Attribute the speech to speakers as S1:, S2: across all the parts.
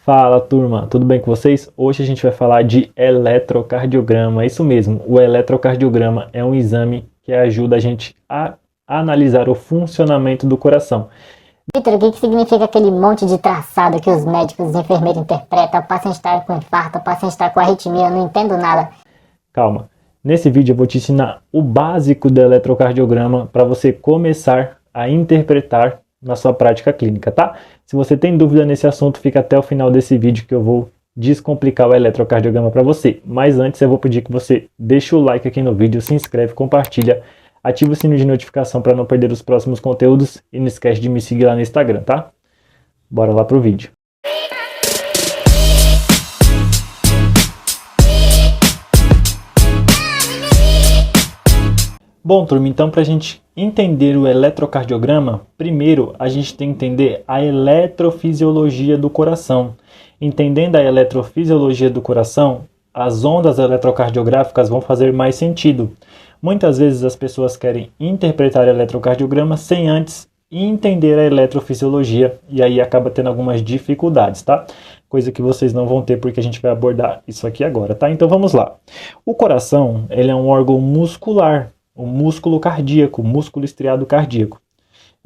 S1: Fala turma, tudo bem com vocês? Hoje a gente vai falar de eletrocardiograma, isso mesmo, o eletrocardiograma é um exame que ajuda a gente a analisar o funcionamento do coração.
S2: Vitor, o que significa aquele monte de traçado que os médicos e os enfermeiros interpretam? O paciente está com infarto, o paciente está com arritmia, eu não entendo nada.
S1: Calma, nesse vídeo eu vou te ensinar o básico do eletrocardiograma para você começar a interpretar na sua prática clínica, tá? Se você tem dúvida nesse assunto, fica até o final desse vídeo que eu vou descomplicar o eletrocardiograma para você. Mas antes eu vou pedir que você deixe o like aqui no vídeo, se inscreve, compartilha, ativa o sininho de notificação para não perder os próximos conteúdos e não esquece de me seguir lá no Instagram, tá? Bora lá pro vídeo. Bom, turma, então para a gente entender o eletrocardiograma, primeiro a gente tem que entender a eletrofisiologia do coração. Entendendo a eletrofisiologia do coração, as ondas eletrocardiográficas vão fazer mais sentido. Muitas vezes as pessoas querem interpretar o eletrocardiograma sem antes entender a eletrofisiologia e aí acaba tendo algumas dificuldades, tá? Coisa que vocês não vão ter porque a gente vai abordar isso aqui agora, tá? Então vamos lá. O coração, ele é um órgão muscular. O músculo cardíaco, músculo estriado cardíaco.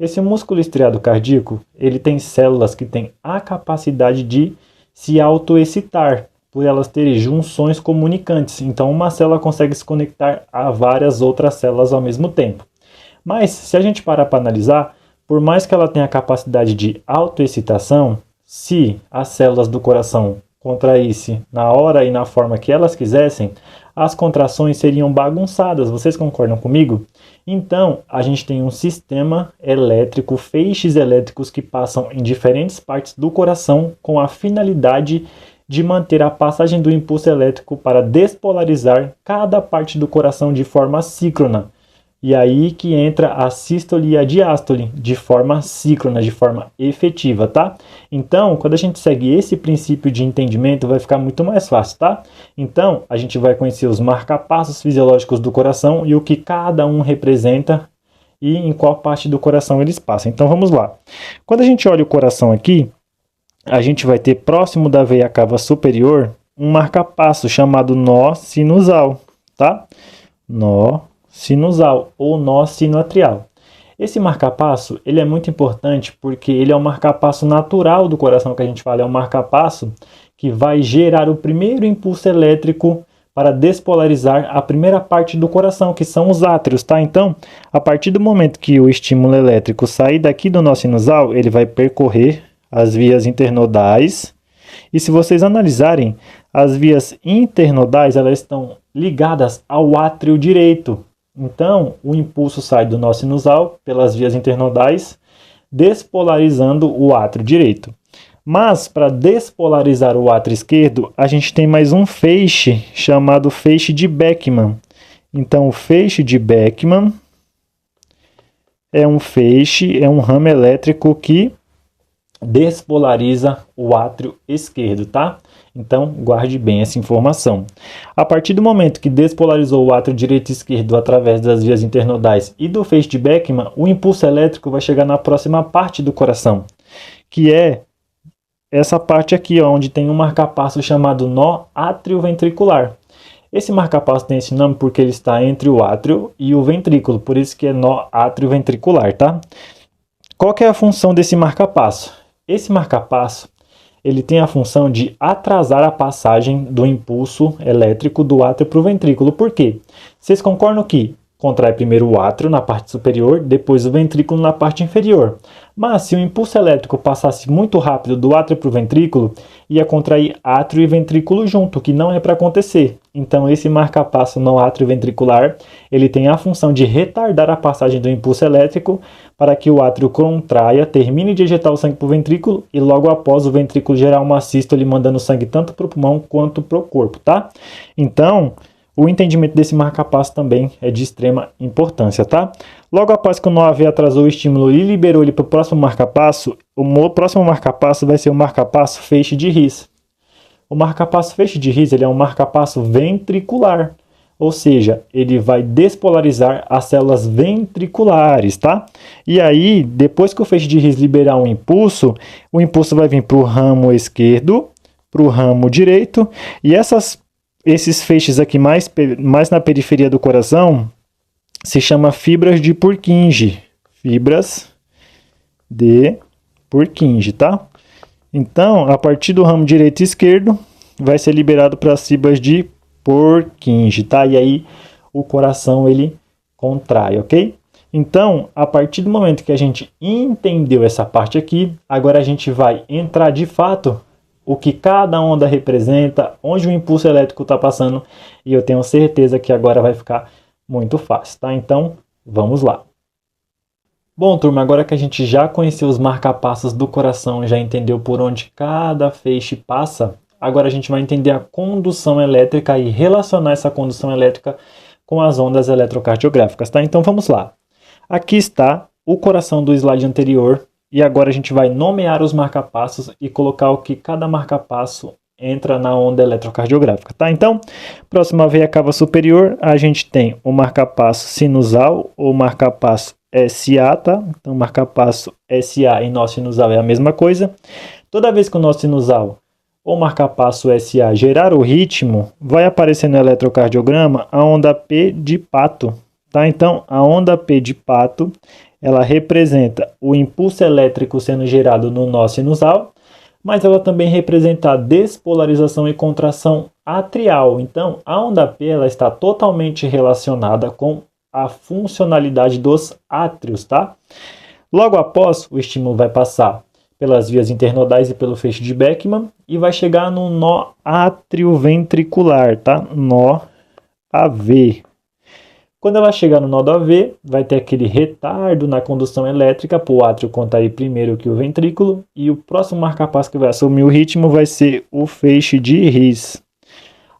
S1: Esse músculo estriado cardíaco, ele tem células que têm a capacidade de se autoexcitar, por elas terem junções comunicantes. Então, uma célula consegue se conectar a várias outras células ao mesmo tempo. Mas, se a gente parar para analisar, por mais que ela tenha a capacidade de autoexcitação, se as células do coração contraíssem na hora e na forma que elas quisessem, as contrações seriam bagunçadas, vocês concordam comigo? Então, a gente tem um sistema elétrico, feixes elétricos que passam em diferentes partes do coração com a finalidade de manter a passagem do impulso elétrico para despolarizar cada parte do coração de forma síncrona. E aí que entra a sístole e a diástole, de forma síncrona, de forma efetiva, tá? Então, quando a gente segue esse princípio de entendimento, vai ficar muito mais fácil, tá? Então, a gente vai conhecer os marcapassos fisiológicos do coração e o que cada um representa e em qual parte do coração eles passam. Então, vamos lá. Quando a gente olha o coração aqui, a gente vai ter próximo da veia cava superior um marcapasso chamado nó sinusal, tá? Nó sinusal ou nó sinoatrial. Esse marcapasso, ele é muito importante porque ele é um marcapasso natural do coração que a gente fala, é um marcapasso que vai gerar o primeiro impulso elétrico para despolarizar a primeira parte do coração, que são os átrios, tá? Então, a partir do momento que o estímulo elétrico sair daqui do nó sinusal, ele vai percorrer as vias internodais. E se vocês analisarem, as vias internodais, elas estão ligadas ao átrio direito. Então, o impulso sai do nó sinusal pelas vias internodais, despolarizando o átrio direito. Mas, para despolarizar o átrio esquerdo, a gente tem mais um feixe chamado feixe de Beckmann. Então, o feixe de Beckmann é um feixe, é um ramo elétrico que despolariza o átrio esquerdo, tá? Então, guarde bem essa informação. A partir do momento que despolarizou o átrio direito e esquerdo através das vias internodais e do feixe de Beckmann, o impulso elétrico vai chegar na próxima parte do coração, que é essa parte aqui, ó, onde tem um marcapasso chamado nó atrioventricular. Esse marcapasso tem esse nome porque ele está entre o átrio e o ventrículo, por isso que é nó atrioventricular, tá? Qual que é a função desse marcapasso? Esse marcapasso, ele tem a função de atrasar a passagem do impulso elétrico do átrio para o ventrículo. Por quê? Vocês concordam que contrai primeiro o átrio na parte superior, depois o ventrículo na parte inferior. Mas se o impulso elétrico passasse muito rápido do átrio para o ventrículo, ia contrair átrio e ventrículo junto, que não é para acontecer. Então esse marcapasso não atrioventricular, ele tem a função de retardar a passagem do impulso elétrico para que o átrio contraia, termine de ejetar o sangue para o ventrículo e logo após o ventrículo gerar uma sístole mandando sangue tanto para o pulmão quanto para o corpo, tá? Então, o entendimento desse marcapasso também é de extrema importância, tá? Logo após que o nó AV atrasou o estímulo e liberou ele para o próximo marcapasso, o próximo marcapasso vai ser o marcapasso feixe de His. O marcapasso feixe de His, ele é um marcapasso ventricular. ou seja, ele vai despolarizar as células ventriculares, tá? E aí, depois que o feixe de His liberar um impulso, o impulso vai vir para o ramo esquerdo, para o ramo direito, e esses feixes aqui mais na periferia do coração se chama fibras de Purkinje. Fibras de Purkinje, tá? Então, a partir do ramo direito e esquerdo, vai ser liberado para as fibras de Purkinje, tá? E aí, o coração, ele contrai, ok? Então, a partir do momento que a gente entendeu essa parte aqui, agora a gente vai entrar de fato o que cada onda representa, onde o impulso elétrico está passando, e eu tenho certeza que agora vai ficar muito fácil, tá? Então, vamos lá. Bom, turma, agora que a gente já conheceu os marcapassos do coração, já entendeu por onde cada feixe passa, agora a gente vai entender a condução elétrica e relacionar essa condução elétrica com as ondas eletrocardiográficas, tá? Então vamos lá. Aqui está o coração do slide anterior e agora a gente vai nomear os marcapassos e colocar o que cada marcapasso entra na onda eletrocardiográfica, tá? Então, próxima veia cava superior, a gente tem o marcapasso sinusal ou marcapasso SA, tá? Então, marcapasso SA e nó sinusal é a mesma coisa. Toda vez que o nó sinusal ou marcapasso SA gerar o ritmo, vai aparecer no eletrocardiograma a onda P de pato, tá? Então, a onda P de pato, ela representa o impulso elétrico sendo gerado no nó sinusal, mas ela também representa a despolarização e contração atrial. Então, a onda P ela está totalmente relacionada com a funcionalidade dos átrios, tá? Logo após, o estímulo vai passar pelas vias internodais e pelo feixe de Beckmann e vai chegar no nó atrioventricular, tá? Nó AV. Quando ela chegar no nó do AV, vai ter aquele retardo na condução elétrica para o átrio contrair primeiro que o ventrículo e o próximo marcapasso que vai assumir o ritmo vai ser o feixe de His.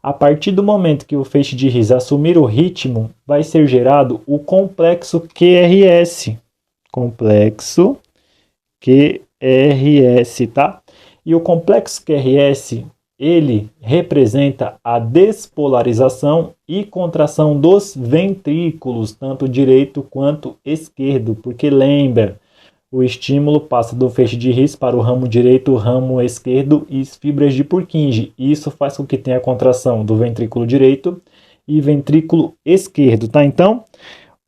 S1: A partir do momento que o feixe de His assumir o ritmo, vai ser gerado o complexo QRS. Complexo QRS, tá? E o complexo QRS, ele representa a despolarização e contração dos ventrículos, tanto direito quanto esquerdo, porque lembra, o estímulo passa do feixe de His para o ramo direito, o ramo esquerdo e as fibras de Purkinje. Isso faz com que tenha a contração do ventrículo direito e ventrículo esquerdo, tá? Então,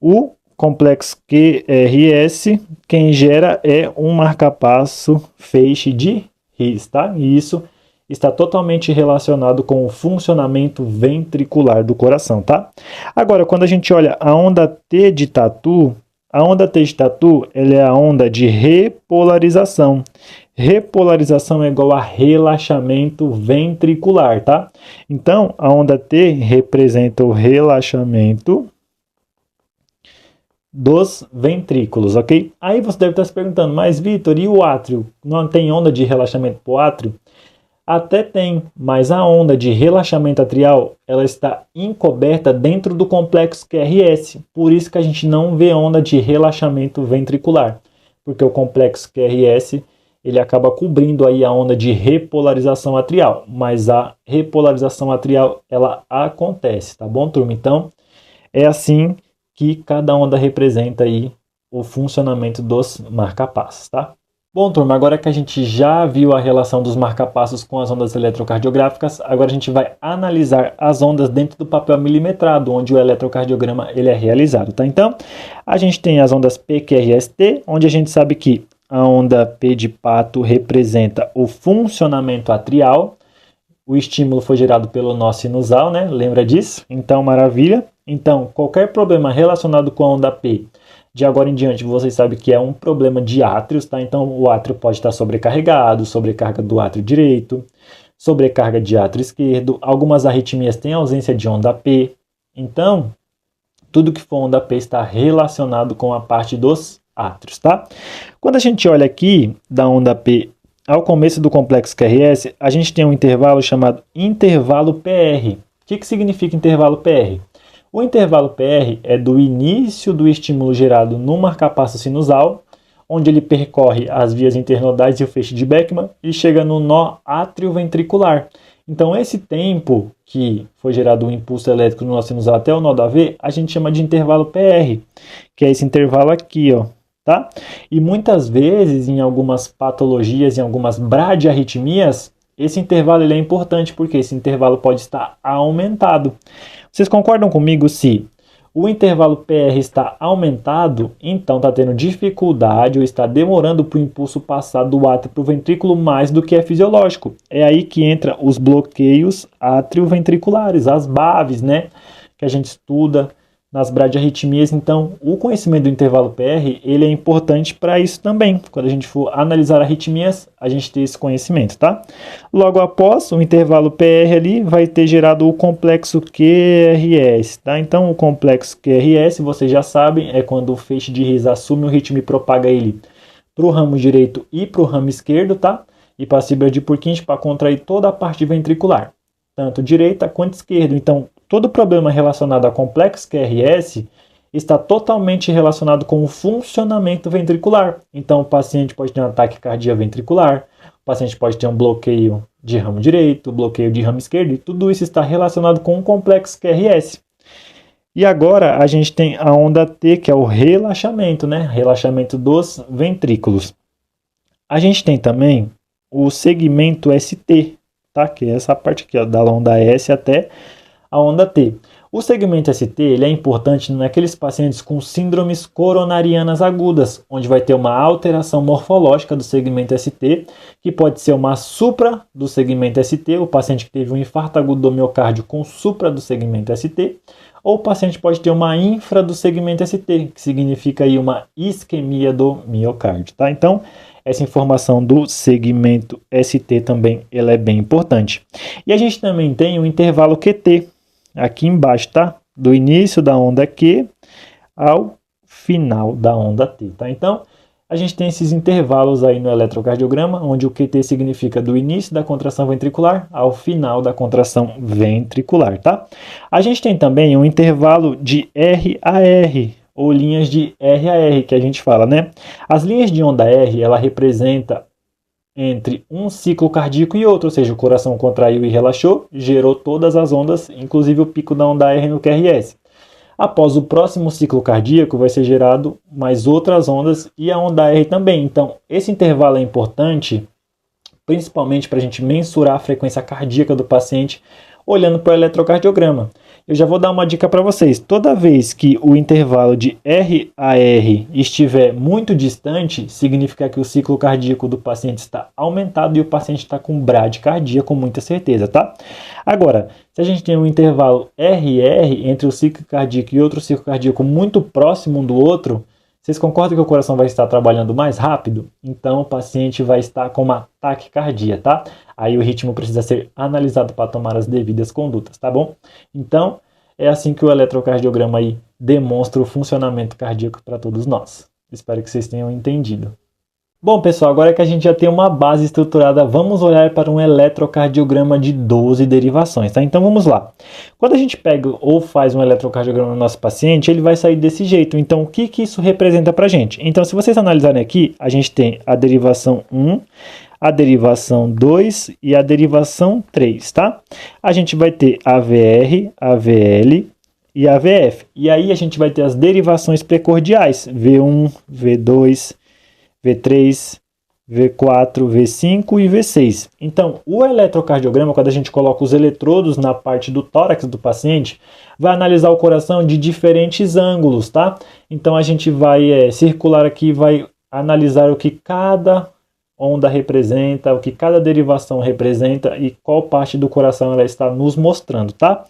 S1: o complexo QRS, quem gera é um marcapasso feixe de His, tá? E isso está totalmente relacionado com o funcionamento ventricular do coração, tá? Agora, quando a gente olha a onda T de tatu, a onda T de tatu, ela é a onda de repolarização. Repolarização é igual a relaxamento ventricular, tá? Então, a onda T representa o relaxamento dos ventrículos, ok? Aí você deve estar se perguntando, mas Vitor, e o átrio? Não tem onda de relaxamento para o átrio? Até tem, mas a onda de relaxamento atrial, ela está encoberta dentro do complexo QRS. Por isso que a gente não vê onda de relaxamento ventricular, porque o complexo QRS, ele acaba cobrindo aí a onda de repolarização atrial, mas a repolarização atrial, ela acontece, tá bom, turma? Então, é assim que cada onda representa aí o funcionamento dos marcapassos, tá? Bom, turma, agora que a gente já viu a relação dos marcapassos com as ondas eletrocardiográficas, agora a gente vai analisar as ondas dentro do papel milimetrado, onde o eletrocardiograma ele é realizado, tá? Então, a gente tem as ondas PQRST, onde a gente sabe que a onda P de pato representa o funcionamento atrial, o estímulo foi gerado pelo nó sinusal, né? Lembra disso? Então, maravilha. Então, qualquer problema relacionado com a onda P, de agora em diante, vocês sabem que é um problema de átrios, tá? Então, o átrio pode estar sobrecarregado, sobrecarga do átrio direito, sobrecarga de átrio esquerdo. Algumas arritmias têm ausência de onda P. Então, tudo que for onda P está relacionado com a parte dos átrios, tá? Quando a gente olha aqui da onda P ao começo do complexo QRS, a gente tem um intervalo chamado intervalo PR. O que significa intervalo PR? O intervalo PR é do início do estímulo gerado no marcapasso sinusal, onde ele percorre as vias internodais e o feixe de Beckmann e chega no nó átrio-ventricular. Então, esse tempo que foi gerado o impulso elétrico no nosso sinusal até o nó da V, a gente chama de intervalo PR, que é esse intervalo aqui, ó, tá? E muitas vezes, em algumas patologias, em algumas bradiarritmias, esse intervalo ele é importante, porque esse intervalo pode estar aumentado. Vocês concordam comigo se o intervalo PR está aumentado, então está tendo dificuldade ou está demorando para o impulso passar do átrio para o ventrículo mais do que é fisiológico. É aí que entra os bloqueios atrioventriculares, as BAVs, né? Que a gente estuda nas bradiarritmias. Então, o conhecimento do intervalo PR, ele é importante para isso também. Quando a gente for analisar arritmias, a gente tem esse conhecimento, tá? Logo após o intervalo PR ali, vai ter gerado o complexo QRS, tá? Então, o complexo QRS, vocês já sabem, é quando o feixe de His assume o ritmo e propaga ele para o ramo direito e para o ramo esquerdo, tá? E para a fibra de Purkinje para contrair toda a parte ventricular, tanto direita quanto esquerda. Então, todo problema relacionado a complexo QRS está totalmente relacionado com o funcionamento ventricular. Então, o paciente pode ter um ataque cardíaco ventricular, o paciente pode ter um bloqueio de ramo direito, bloqueio de ramo esquerdo, e tudo isso está relacionado com o complexo QRS. E agora a gente tem a onda T, que é o relaxamento, né? Relaxamento dos ventrículos. A gente tem também o segmento ST, tá? Que é essa parte aqui, ó, da onda S até a onda T. O segmento ST ele é importante naqueles pacientes com síndromes coronarianas agudas, onde vai ter uma alteração morfológica do segmento ST, que pode ser uma supra do segmento ST, o paciente que teve um infarto agudo do miocárdio com supra do segmento ST, ou o paciente pode ter uma infra do segmento ST, que significa aí uma isquemia do miocárdio, tá? Então, essa informação do segmento ST também ela é bem importante. E a gente também tem o intervalo QT, aqui embaixo, tá? Do início da onda Q ao final da onda T, tá? Então, a gente tem esses intervalos aí no eletrocardiograma, onde o QT significa do início da contração ventricular ao final da contração ventricular, tá? A gente tem também um intervalo de RAR, ou linhas de RAR, que a gente fala, né? As linhas de onda R, ela representa entre um ciclo cardíaco e outro, ou seja, o coração contraiu e relaxou, gerou todas as ondas, inclusive o pico da onda R no QRS. Após o próximo ciclo cardíaco, vai ser gerado mais outras ondas e a onda R também. Então, esse intervalo é importante, principalmente para a gente mensurar a frequência cardíaca do paciente, olhando para o eletrocardiograma. Eu já vou dar uma dica para vocês. Toda vez que o intervalo de RAR estiver muito distante, significa que o ciclo cardíaco do paciente está aumentado e o paciente está com bradicardia com muita certeza, tá? Agora, se a gente tem um intervalo RR entre o ciclo cardíaco e outro ciclo cardíaco muito próximo um do outro, vocês concordam que o coração vai estar trabalhando mais rápido? Então, o paciente vai estar com uma taquicardia, tá? Aí o ritmo precisa ser analisado para tomar as devidas condutas, tá bom? Então, é assim que o eletrocardiograma aí demonstra o funcionamento cardíaco para todos nós. Espero que vocês tenham entendido. Bom, pessoal, agora que a gente já tem uma base estruturada, vamos olhar para um eletrocardiograma de 12 derivações, tá? Então, vamos lá. Quando a gente pega ou faz um eletrocardiograma no nosso paciente, ele vai sair desse jeito. Então, o que isso representa para a gente? Então, se vocês analisarem aqui, a gente tem a derivação 1, a derivação 2 e a derivação 3, tá? A gente vai ter AVR, AVL e AVF. E aí a gente vai ter as derivações precordiais, V1, V2, V3, V4, V5 e V6. Então, o eletrocardiograma, quando a gente coloca os eletrodos na parte do tórax do paciente, vai analisar o coração de diferentes ângulos, tá? Então, a gente vai circular aqui, vai analisar o que cada onda representa, o que cada derivação representa e qual parte do coração ela está nos mostrando, tá?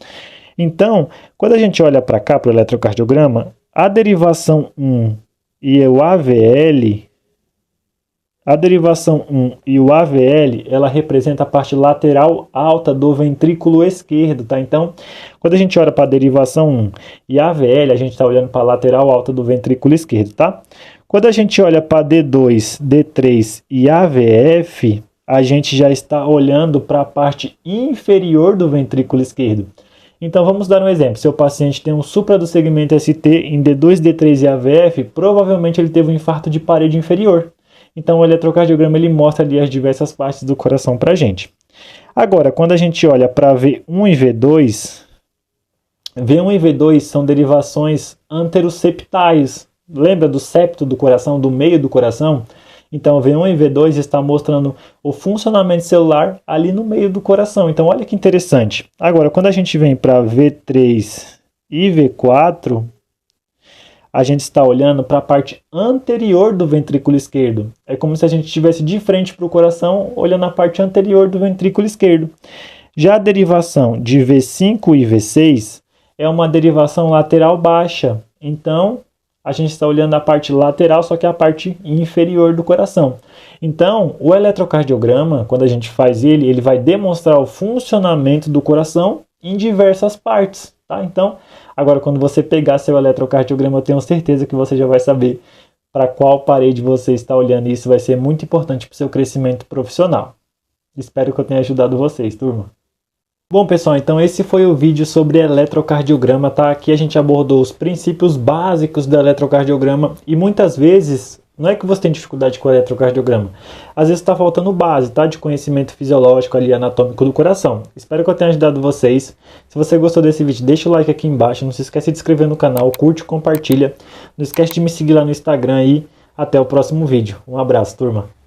S1: Então, quando a gente olha para cá, para o eletrocardiograma, a derivação 1 e o AVL, ela representa a parte lateral alta do ventrículo esquerdo, tá? Então, quando a gente olha para a derivação 1 e AVL, a gente está olhando para a lateral alta do ventrículo esquerdo, tá? Quando a gente olha para D2, D3 e AVF, a gente já está olhando para a parte inferior do ventrículo esquerdo. Então vamos dar um exemplo. Seu paciente tem um supra do segmento ST em D2, D3 e AVF, provavelmente ele teve um infarto de parede inferior. Então o eletrocardiograma ele mostra ali as diversas partes do coração para a gente. Agora, quando a gente olha para V1 e V2, V1 e V2 são derivações anteroseptais. Lembra do septo do coração, do meio do coração? Então, V1 e V2 está mostrando o funcionamento celular ali no meio do coração. Então, olha que interessante. Agora, quando a gente vem para V3 e V4, a gente está olhando para a parte anterior do ventrículo esquerdo. É como se a gente estivesse de frente para o coração, olhando a parte anterior do ventrículo esquerdo. Já a derivação de V5 e V6 é uma derivação lateral baixa. Então, a gente está olhando a parte lateral, só que a parte inferior do coração. Então, o eletrocardiograma, quando a gente faz ele vai demonstrar o funcionamento do coração em diversas partes, tá? Então, agora quando você pegar seu eletrocardiograma, eu tenho certeza que você já vai saber para qual parede você está olhando, e isso vai ser muito importante para o seu crescimento profissional. Espero que eu tenha ajudado vocês, turma. Bom, pessoal, então esse foi o vídeo sobre eletrocardiograma, tá? Aqui a gente abordou os princípios básicos do eletrocardiograma e muitas vezes não é que você tem dificuldade com o eletrocardiograma, às vezes está faltando base, tá? De conhecimento fisiológico ali, anatômico do coração. Espero que eu tenha ajudado vocês. Se você gostou desse vídeo, deixa o like aqui embaixo, não se esquece de se inscrever no canal, curte, compartilha. Não esquece de me seguir lá no Instagram e até o próximo vídeo. Um abraço, turma.